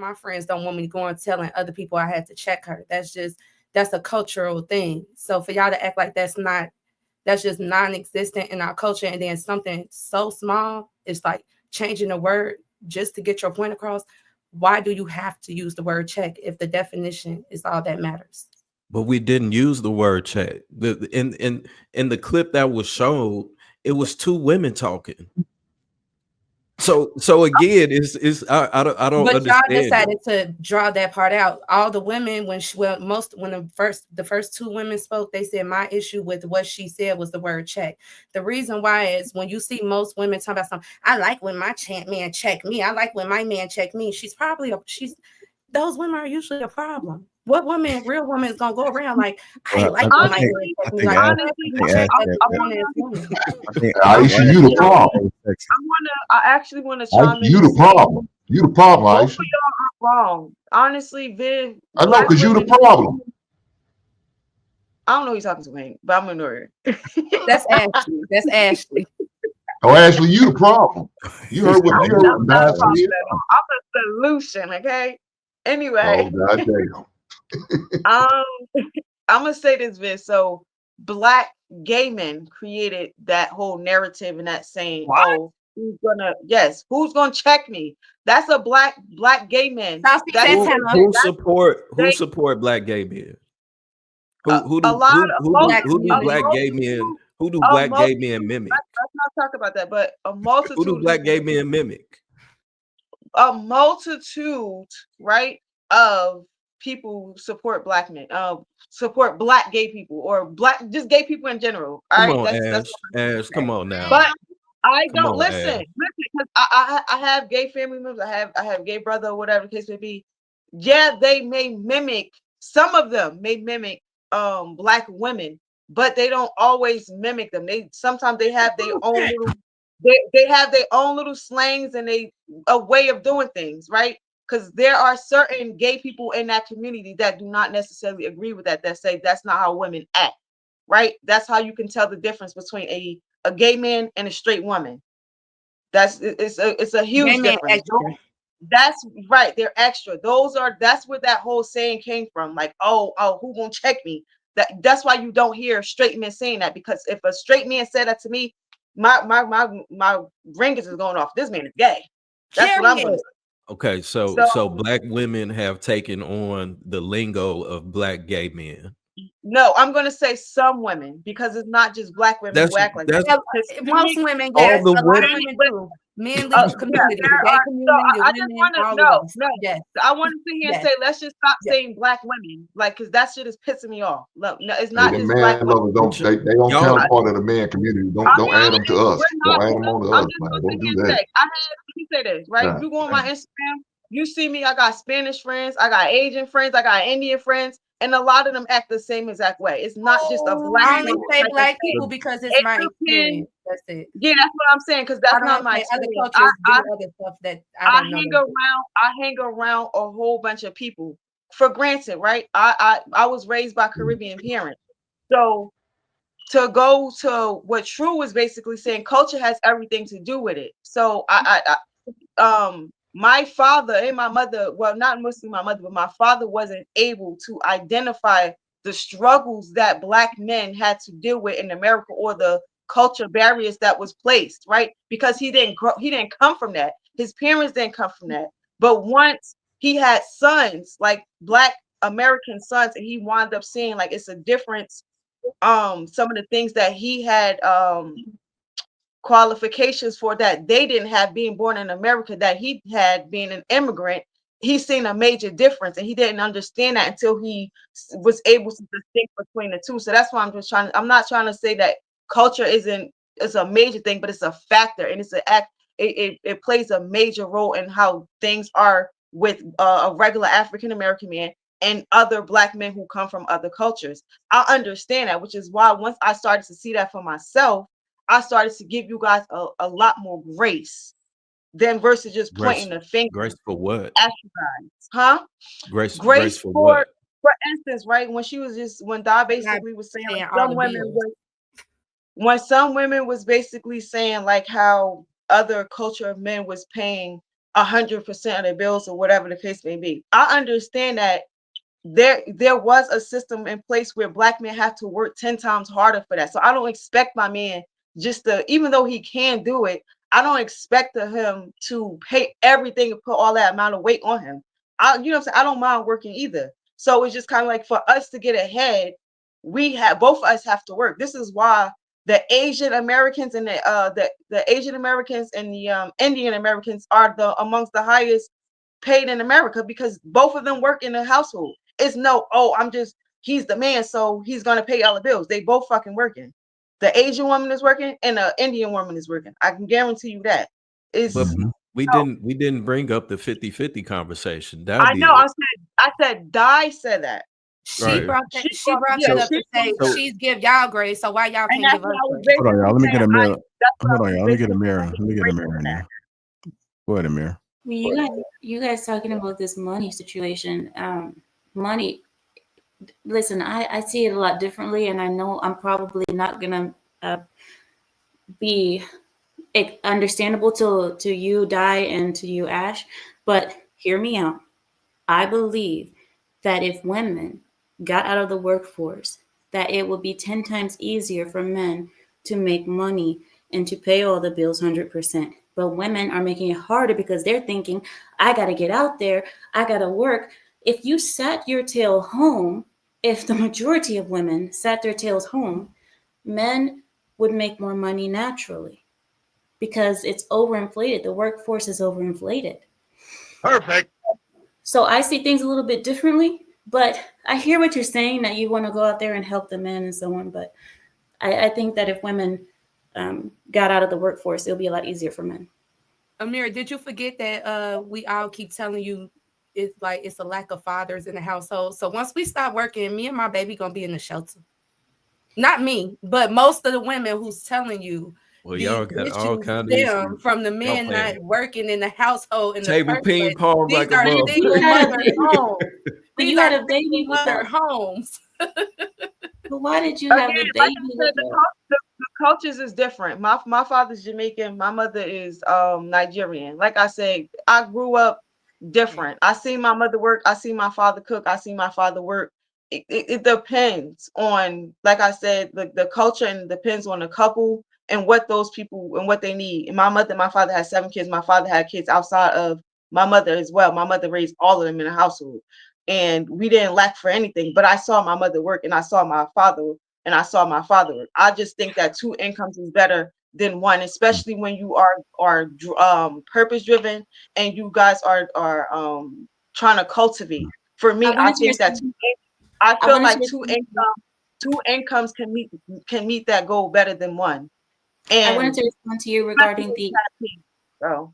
my friends don't want me going telling other people I had to check her. That's a cultural thing. So for y'all to act like that's just non-existent in our culture, and then something so small is like changing the word just to get your point across. Why do you have to use the word check if the definition is all that matters? But we didn't use the word check. In the clip that was shown, it was two women talking. So again, I don't But y'all understand it. decided to draw that part out. All the women, when the first two women spoke, they said my issue with what she said was the word check. The reason why is when you see most women talk about something, I like when my man check me. I like when my man check me. She's those women are usually a problem. What woman, real woman, is gonna go around like I Well, like when my man I check me? think Like Ash, what? I think Check Ash every said that. grown ass woman. I think Aisha, Ash you the said that problem. was sexy. I actually want to Aisha, chime in you and the say problem. You the problem, both of Aisha. y'all are wrong. Honestly, Viv, I know, black because you the women. problem. I don't know who you're talking to, Hank, but I'm gonna ignore her. That's Ashley. That's Ashley. Oh, Ashley, you the problem. You heard what I'm you heard what not a Nas problem said. at all. I'm a solution, okay? Oh, Anyway, goddamn. um, I'm gonna say this, Viv. So, black gay men created that whole narrative and that saying, What? "Oh, who's gonna check me?" That's a black gay man. Saucy That's said Who Santana. who that's support who they support black gay men? a, Who who a do lot who of who do Black who do a community. black gay men multitude who do a black gay men multitude. mimic? Let's not talk about that, but Who do black gay men mimic? a multitude, right, of people support black men, support black gay people or black just gay people in general. All Come right, on, that's Ash. what I'm Ash, saying. come on now. But I Come don't on, Ash. listen, because I have gay family members. I have gay brother, or whatever the case may be. Yeah, they may mimic. Some of them may mimic black women, but they don't always mimic them. They sometimes they have their own little they have their own little slangs and a way of doing things, right? Because there are certain gay people in that community that do not necessarily agree with that say that's not how women act, right? That's how you can tell the difference between a gay man and a straight woman. It's a Gay huge man difference. extra. That's right. They're extra. That's where that whole saying came from. Like, who gonna check me? That's why you don't hear straight men saying that, because if a straight man said that to me, my ringers is going off. This man is gay. That's what I'm gonna Period. say. Okay, so So black women have taken on the lingo of black gay men. no, I'm gonna say some women, because it's not just black women That's who act like that. that's Yeah, most Hispanic, women, all yes. the A lot of women. women Hispanic, do. Men leave the yeah, community, the there gay are. So community, the I just women, want to all of no, those. no. Yes, I want to sit here and yes, say, let's just stop yes. saying black women, like, because that shit is pissing me off. Look, no, it's Hey, not the just black man women. lovers What don't they don't y'all count part of the man community. Don't add them to us. We're not. Don't add them on to I'm us, just man. gonna Don't sit do here and that. say, let me say this, right? God You go on my damn. Instagram, you see me. I got Spanish friends, I got Asian friends, I got Indian friends, and a lot of them act the same exact way. It's not just a black I only woman say type of black thing. people because it's It my depends. experience. That's it. Yeah, that's what I'm saying, because I that's not don't my say other experience. cultures do other stuff that I I don't know. hang around a whole bunch of people. For granted, right? I was raised by Caribbean parents. So to go to what True was basically saying, culture has everything to do with it. So my father and my mother, well, not mostly my mother, but my father wasn't able to identify the struggles that black men had to deal with in America, or the culture barriers that was placed, right? Because he didn't come from that. His parents didn't come from that. But once he had sons, like black American sons, and he wound up seeing like it's a difference. Some of the things that he had qualifications for that they didn't have, being born in America, that he had being an immigrant. He's seen a major difference, and he didn't understand that until he was able to distinct between the two. So that's why I'm not trying to say that culture is a major thing, but it's a factor, and it's an act. It plays a major role in how things are with a regular African American man and other black men who come from other cultures. I understand that, which is why once I started to see that for myself, I started to give you guys a lot more grace than versus just grace pointing the finger grace for what? at you guys, huh? Grace Grace for what? for instance, right? When Dad For not basically was saying paying like all the bills. some women was basically saying like how other culture of men was paying 100% of their bills or whatever the case may be. I understand that there was a system in place where Black men have to work 10 times harder for that. So I don't expect my man just to, even though he can do it, I don't expect him to pay everything and put all that amount of weight on him. You know what I'm saying? I don't mind working either. So it's just kind of like, for us to get ahead, both of us have to work. This is why the Asian Americans and the Asian Americans and the Indian Americans are amongst the highest paid in America, because both of them work in the household. It's no, oh, he's the man, so he's gonna pay all the bills. They both fucking working. The Asian woman is working and the Indian woman is working. I can guarantee you that. But It's we didn't bring up the 50-50 conversation. That'll I be know. it. I said Di said that. She Right. brought that. She brought yeah, it up she to say brought- she's give y'all grades, so why y'all and can't that's give us what I was grades? Hold on, y'all. Let me get a basically mirror. saying. That's what Hold I on, was y'all. Let me get a basically mirror. saying. Let me get a mirror in there. Go ahead, Amir. You guys talking about this money situation. Money. Listen, I see it a lot differently, and I know I'm probably not gonna be understandable to you, Di, and to you, Ash. But hear me out. I believe that if women got out of the workforce, that it would be 10 times easier for men to make money and to pay all the bills 100%. But women are making it harder because they're thinking, I got to get out there, I got to work. If you sat your tail home, if the majority of women sat their tails home, men would make more money naturally because it's overinflated. The workforce is overinflated. Perfect. So I see things a little bit differently, but I hear what you're saying, that you want to go out there and help the men and so on. But I think that if women got out of the workforce, it'll be a lot easier for men. Amir, did you forget that we all keep telling you it's a lack of fathers in the household? So once we stop working, me and my baby gonna be in the shelter. Not me, but most of the women who's telling you Well, these y'all got all issues kind of stem issues. from the Y'all men playing not working in the household in the table first ping place. pong These like a are motherfucker. single mother homes. But These you had are a baby single mother without. homes. But why did you Again, have the like baby I said, without? the cultures is different. My father's Jamaican, my mother is Nigerian. Like I said, I grew up different. I see my mother work, I see my father cook, I see my father work. It depends on, like I said, the culture, and depends on the couple and what those people and what they need. And my mother and my father had 7 kids. My father had kids outside of my mother as well. My mother raised all of them in the household, and we didn't lack for anything. But I saw my mother work, and I saw my father work. I just think that 2 incomes is better than one, especially when you are purpose driven and you guys are trying to cultivate. For me, I I wanted to think that respond. I I feel wanted to like respond. two incomes can meet that goal better than one. I wanted And to respond to you regarding the. so